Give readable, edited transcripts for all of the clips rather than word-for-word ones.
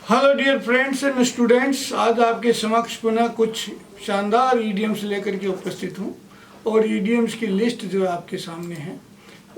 Hello dear friends and students, आज आपके समक्ष पुनः कुछ शानदार ईडियम्स लेकर के उपस्थित हूँ और ईडियम्स की लिस्ट जो आपके सामने है।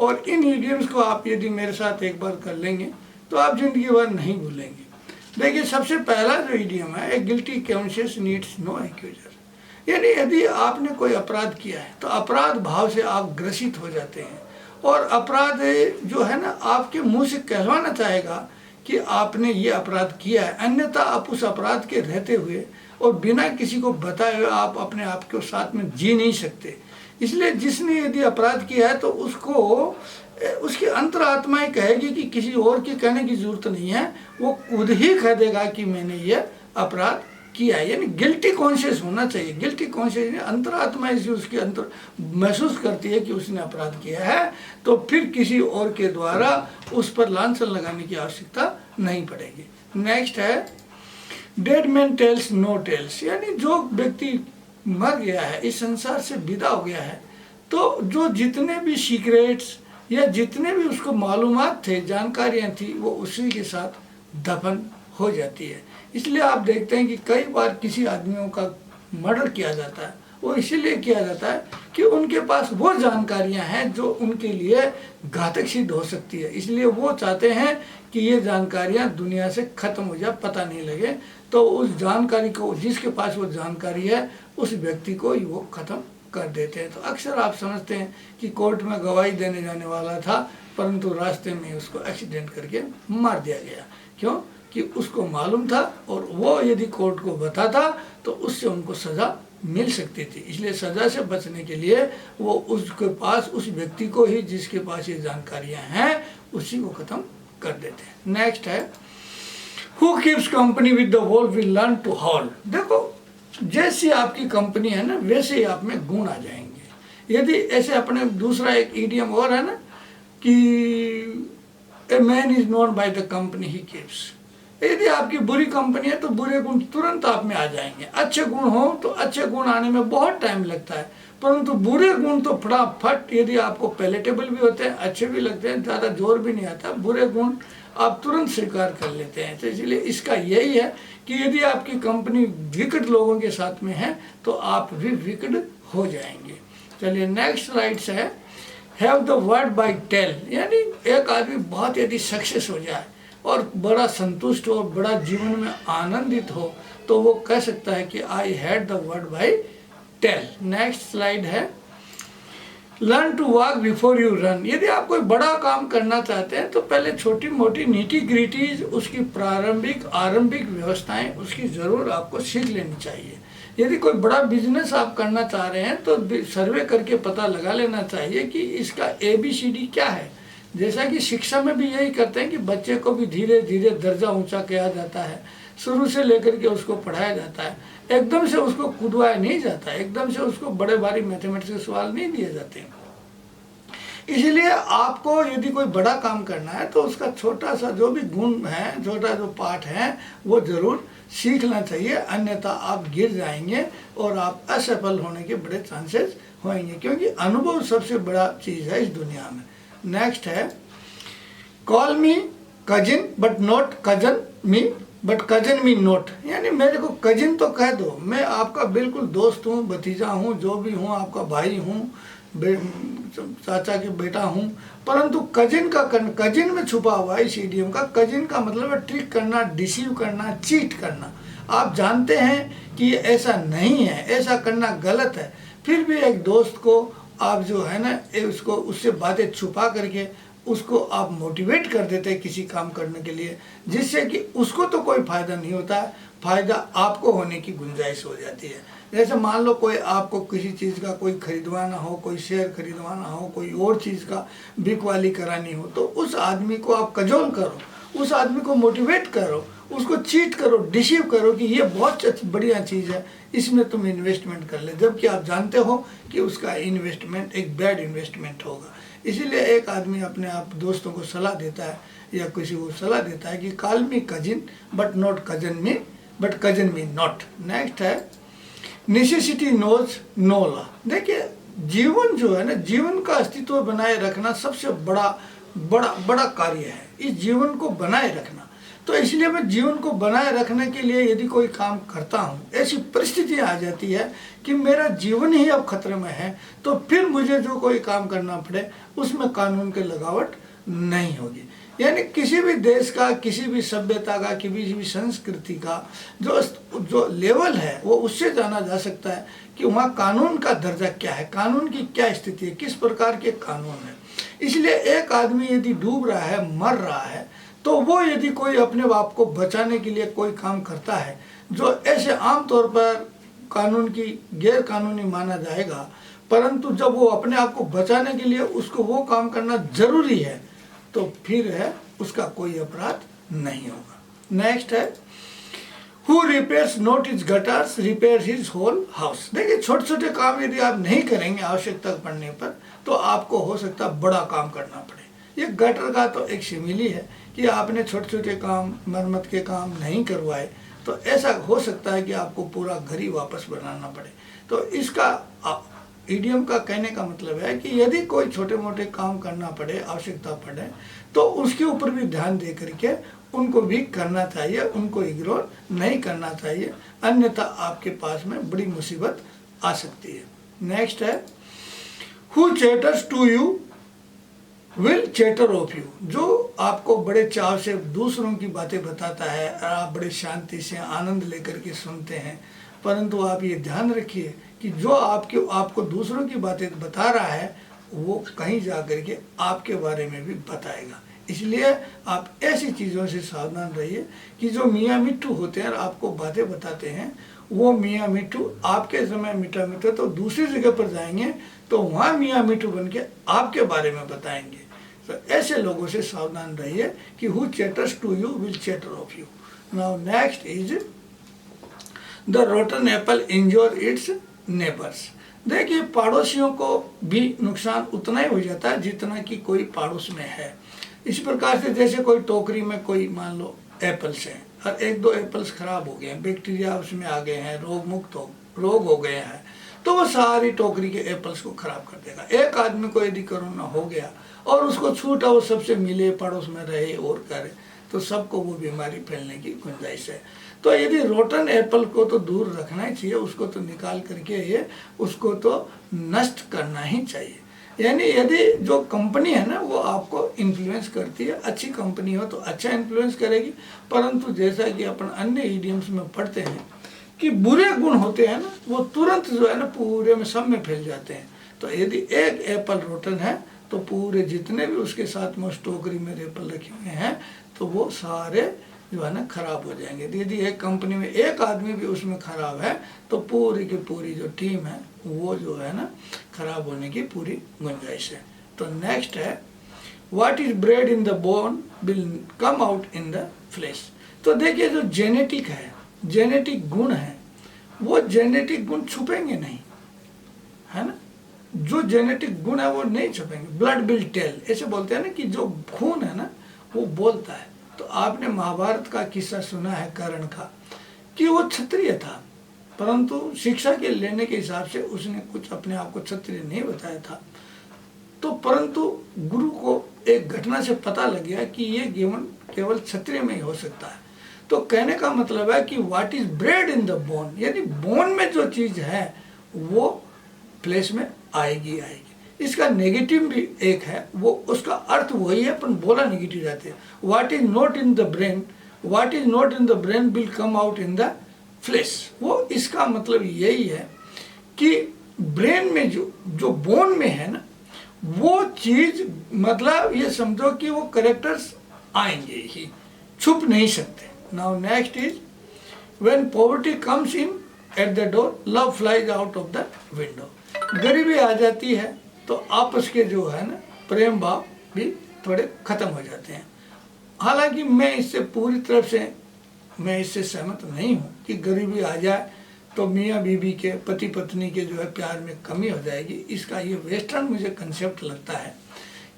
और इन ईडियम्स को आप यदि मेरे साथ एक बार कर लेंगे तो आप जिंदगी भर नहीं भूलेंगे। देखिए, सबसे पहला जो ईडियम है, a guilty conscience needs no accuser. यानी यदि आपने कोई अपराध किया है तो अपराध भाव से आप ग्रसित हो जाते हैं और अपराध जो है ना, आपके मुंह से कहलवाना चाहेगा कि आपने ये अपराध किया है, अन्यथा आप उस अपराध के रहते हुए और बिना किसी को बताए हुए आप अपने आप के साथ में जी नहीं सकते। इसलिए जिसने यदि अपराध किया है तो उसको उसकी अंतरात्मा ही कहेगी कि किसी और के कहने की जरूरत नहीं है, वो खुद ही कह देगा कि मैंने ये अपराध किया है। यानी गिल्टी कॉन्शियस होना चाहिए। गिल्टी कॉन्शियस अंतरात्मा इसी उसके अंतर महसूस करती है कि उसने अपराध किया है, तो फिर किसी और के द्वारा उस पर लांछन लगाने की आवश्यकता नहीं पड़ेगी। नेक्स्ट है dead man tells no tales. यानी जो व्यक्ति मर गया है, इस संसार से विदा हो गया है, तो जो जितने भी सीक्रेट्स या जितने भी उसको मालूमात थे, जानकारियाँ थी, वो उसी के साथ दफन हो जाती है। इसलिए आप देखते हैं कि कई बार किसी आदमियों का मर्डर किया जाता है, वो इसीलिए किया जाता है कि उनके पास वो जानकारियां हैं जो उनके लिए घातक सिद्ध हो सकती है। इसलिए वो चाहते हैं कि ये जानकारियां दुनिया से खत्म हो जाए, पता नहीं लगे, तो उस जानकारी को, जिसके पास वो जानकारी है, उस व्यक्ति को ही वो खत्म कर देते हैं। तो अक्सर आप समझते हैं कि कोर्ट में गवाही देने जाने वाला था, परंतु रास्ते में उसको एक्सीडेंट करके मार दिया गया। क्यों? कि उसको मालूम था और वो यदि कोर्ट को बताता तो उससे उनको सज़ा मिल सकती थी। इसलिए सज़ा से बचने के लिए वो उसके पास, उस व्यक्ति को ही जिसके पास ये जानकारियां हैं, उसी को ख़त्म कर देते हैं। नेक्स्ट है who keeps company with the wolf will learn to howl. देखो, जैसी आपकी कंपनी है ना, वैसे ही आप में गुण आ जाएंगे। यदि ऐसे अपने दूसरा एक ईडियम और है ना कि a man is known by the company he keeps. यदि आपकी बुरी कंपनी है तो बुरे गुण तुरंत आप में आ जाएंगे। अच्छे गुण हो तो अच्छे गुण आने में बहुत टाइम लगता है, परंतु बुरे गुण तो फटाफट, यदि आपको पैलेटेबल भी होते हैं, अच्छे भी लगते हैं, ज़्यादा जोर भी नहीं आता, बुरे गुण आप तुरंत स्वीकार कर लेते हैं। तो इसलिए इसका यही है कि यदि आपकी कंपनी विकट लोगों के साथ में है तो आप भी विकट हो जाएंगे। चलिए नेक्स्ट स्लाइड्स है have the word by tail. यानी एक आदमी बहुत यदि सक्सेस हो जाए और बड़ा संतुष्ट हो, बड़ा जीवन में आनंदित हो, तो वो कह सकता है कि I had the word by tail. Next slide है learn to walk before you run. यदि आप कोई बड़ा काम करना चाहते हैं तो पहले छोटी मोटी नीटी ग्रीटीज, उसकी आरंभिक व्यवस्थाएं, उसकी ज़रूर आपको सीख लेनी चाहिए। यदि कोई बड़ा बिजनेस आप करना चाह रहे हैं तो सर्वे करके पता लगा लेना चाहिए कि इसका ABCD क्या है। जैसा कि शिक्षा में भी यही करते हैं कि बच्चे को भी धीरे धीरे दर्जा ऊंचा किया जाता है, शुरू से लेकर के उसको पढ़ाया जाता है, एकदम से उसको कूदवाया नहीं जाता, एकदम से उसको बड़े भारी मैथमेटिक्स के सवाल नहीं दिए जाते। इसलिए आपको यदि कोई बड़ा काम करना है तो उसका छोटा सा जो भी गुण है, छोटा जो पाठ है, वो जरूर सीखना चाहिए, अन्यथा आप गिर जाएंगे और आप असफल होने के बड़े चांसेस होंगे, क्योंकि अनुभव सबसे बड़ा चीज़ है इस दुनिया में। नेक्स्ट है call me cousin but not cousin me but cousin me not. यानी मेरे को कजिन तो कह दो, मैं आपका बिल्कुल दोस्त हूँ, भतीजा हूँ, जो भी हूँ, आपका भाई हूँ, चाचा के बेटा हूँ, परंतु कजिन का कजिन में छुपा हुआ इस ईडियम का कजिन का मतलब है ट्रिक करना, डिसीव करना, चीट करना। आप जानते हैं कि ये ऐसा नहीं है, ऐसा करना गलत है, फिर भी एक दोस्त को आप जो है ना उसको उससे बातें छुपा करके उसको आप मोटिवेट कर देते हैं किसी काम करने के लिए, जिससे कि उसको तो कोई फ़ायदा नहीं होता है, फ़ायदा आपको होने की गुंजाइश हो जाती है। जैसे मान लो कोई आपको किसी चीज़ का कोई खरीदवाना हो, कोई शेयर खरीदवाना हो, कोई और चीज़ का बिकवाली करानी हो, तो उस आदमी को आप कजोल करो, उस आदमी को मोटिवेट करो, उसको चीट करो, डिसीव करो कि ये बहुत बढ़िया चीज़ है, इसमें तुम इन्वेस्टमेंट कर ले, जबकि आप जानते हो कि उसका इन्वेस्टमेंट एक बैड इन्वेस्टमेंट होगा। इसीलिए एक आदमी अपने आप दोस्तों को सलाह देता है या किसी को सलाह देता है कि call me cousin but not cousin me but cousin me not. Next है नेसेसिटी नोज नो लॉ। देखिए, जीवन जो है ना, जीवन का अस्तित्व बनाए रखना सबसे बड़ा कार्य है, इस जीवन को बनाए रखना। तो इसलिए मैं जीवन को बनाए रखने के लिए यदि कोई काम करता हूँ, ऐसी परिस्थिति आ जाती है कि मेरा जीवन ही अब खतरे में है, तो फिर मुझे जो कोई काम करना पड़े उसमें कानून की लगावट नहीं होगी। यानी किसी भी देश का, किसी भी सभ्यता का, किसी भी संस्कृति का जो लेवल है वो उससे जाना जा सकता है कि वहाँ कानून का दर्जा क्या है, कानून की क्या स्थिति है, किस प्रकार के कानून है। इसलिए एक आदमी यदि डूब रहा है, मर रहा है, तो वो यदि कोई अपने बाप को बचाने के लिए कोई काम करता है जो ऐसे आमतौर पर कानून की गैर कानूनी माना जाएगा, परंतु जब वो अपने आप को बचाने के लिए उसको वो काम करना जरूरी है, तो फिर है उसका कोई अपराध नहीं होगा। नेक्स्ट है, who repairs not his gutters repairs his whole house. देखिए, छोटे छोटे काम यदि आप नहीं करेंगे आवश्यकता पड़ने पर, तो आपको हो सकता है बड़ा काम करना पड़े। ये गटर का तो एक सिमिली है कि आपने छोटे छोटे काम, मरम्मत के काम नहीं करवाए, तो ऐसा हो सकता है कि आपको पूरा घर ही वापस बनाना पड़े। तो इसका इडियम का कहने का मतलब है कि यदि कोई छोटे मोटे काम करना पड़े, आवश्यकता पड़े, तो उसके ऊपर भी ध्यान दे करके उनको भी करना चाहिए, उनको इग्नोर नहीं करना चाहिए, अन्यथा आपके पास में बड़ी मुसीबत आ सकती है। नेक्स्ट है, who chatters to you will chatter of you. जो आपको बड़े चाव से दूसरों की बातें बताता है और आप बड़े शांति से आनंद लेकर के सुनते हैं, परंतु आप ये ध्यान रखिए कि जो आपको दूसरों की बातें बता रहा है वो कहीं जा कर के आपके बारे में भी बताएगा। इसलिए आप ऐसी चीज़ों से सावधान रहिए कि जो मियाँ मिट्टू होते हैं और आपको बातें बताते हैं, वो मियाँ मिट्टू आपके समय मीठा मीठा तो दूसरी जगह पर जाएंगे तो वहाँ मियाँ मिट्टू बन के आपके बारे में बताएंगे। तो ऐसे लोगों से सावधान रहिए कि who chatters to you will chatter of you. Now next is the rotten apple injures its neighbours. देखिए, पड़ोसियों को भी नुकसान उतना ही हो जाता है जितना कि कोई पड़ोस में है। इस प्रकार से जैसे कोई टोकरी में कोई मान लो एप्पल्स हैं और एक दो एप्पल्स खराब हो गए हैं, बैक्टीरिया उसमें आ गए हैं, रोग हो गए हैं, तो वो सारी टोकरी के एप्पल्स को खराब कर देगा। एक आदमी को यदि कोरोना हो गया और उसको छूटा, वो सबसे मिले, पड़ोस में रहे और करे, तो सबको वो बीमारी फैलने की गुंजाइश है। तो यदि रोटन एप्पल को तो दूर रखना ही चाहिए, उसको तो निकाल करके ये उसको तो नष्ट करना ही चाहिए। यानी यदि जो कंपनी है ना वो आपको इन्फ्लुएंस करती है, अच्छी कंपनी हो तो अच्छा इन्फ्लुएंस करेगी, परंतु जैसा कि अपन अन्य इडियम्स में पढ़ते हैं कि बुरे गुण होते हैं ना वो तुरंत जो है ना पूरे में सब में फैल जाते हैं। तो यदि एक एप्पल रोटन है तो पूरे जितने भी उसके साथ में उस टोकरी में एप्पल रखे हुए हैं तो वो सारे जो है ना खराब हो जाएंगे। यदि एक कंपनी में एक आदमी भी उसमें खराब है तो पूरी की पूरी जो टीम है वो जो है ना खराब होने की पूरी गुंजाइश है। तो नेक्स्ट है, what is bred in the bone will come out in the flesh. तो देखिए, जो जेनेटिक है, जेनेटिक गुण है, वो जेनेटिक गुण छुपेंगे नहीं, है ना। जो जेनेटिक गुण है वो नहीं छुपेंगे। ब्लड विल टेल, ऐसे बोलते हैं ना कि जो खून है ना वो बोलता है। तो आपने महाभारत का किस्सा सुना है कर्ण का, कि वो क्षत्रिय था, परंतु शिक्षा के लेने के हिसाब से उसने कुछ अपने आप को क्षत्रिय नहीं बताया था। तो परंतु गुरु को एक घटना से पता लग गया कि ये जीवन केवल क्षत्रिय में ही हो सकता है। तो कहने का मतलब है कि what is bred in the bone, यानी बोन में जो चीज है वो फ्लेश में आएगी। इसका नेगेटिव भी एक है, वो उसका अर्थ वही है पर बोला नेगेटिव जाते हैं। What is not in the brain, what is not in the brain will come out in the flesh. वो इसका मतलब यही है कि ब्रेन में जो बोन में है ना वो चीज, मतलब ये समझो कि वो कैरेक्टर्स आएंगे ही, छुप नहीं सकते। Now next is, when poverty comes in at the door love flies out of the window. गरीबी आ जाती है तो आपस के जो है ना प्रेम भाव भी थोड़े खत्म हो जाते हैं। हालांकि मैं इससे पूरी तरफ से मैं इससे सहमत नहीं हूँ कि गरीबी आ जाए तो मियाँ बीबी के, पति पत्नी के जो है प्यार में कमी हो जाएगी। इसका ये वेस्टर्न मुझे कंसेप्ट लगता है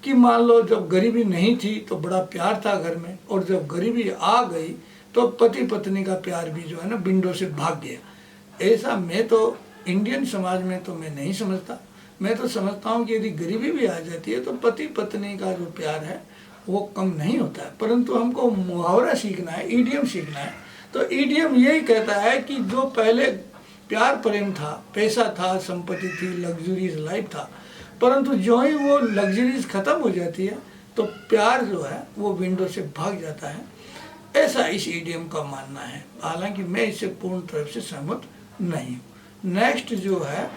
कि मान लो जब गरीबी नहीं थी तो बड़ा प्यार था घर में, और जब गरीबी आ गई तो पति पत्नी का प्यार भी जो है ना विंडो से भाग गया। ऐसा मैं तो इंडियन समाज में तो मैं नहीं समझता। मैं तो समझता हूँ कि यदि गरीबी भी आ जाती है तो पति पत्नी का जो प्यार है वो कम नहीं होता है, परंतु हमको मुहावरा सीखना है, ईडियम सीखना है। तो ईडियम यही कहता है कि जो पहले प्यार प्रेम था, पैसा था, संपत्ति थी, लग्जरीज लाइफ था, परंतु जो ही वो लग्जरीज खत्म हो जाती है तो प्यार जो है वो विंडो से भाग जाता है। ऐसा इस ईडियम का मानना है, हालांकि मैं इससे पूर्ण तरह से सहमत नहीं हूँ। नेक्स्ट जो है,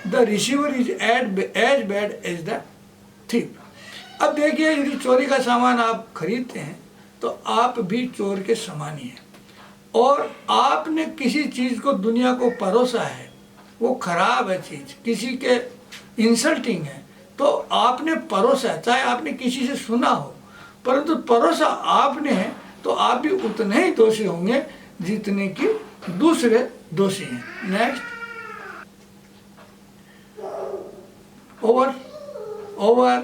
the receiver is as bad as the thief. अब देखिए, यदि चोरी का सामान आप खरीदते हैं तो आप भी चोर के समान ही हैं, और आपने किसी चीज़ को दुनिया को परोसा है, वो खराब है चीज़, किसी के इंसल्टिंग है, तो आपने परोसा, चाहे आपने किसी से सुना हो, परंतु परोसा आपने है, तो आप भी उतने ही दोषी होंगे जितने कि दूसरे दोषी हैं। Next, over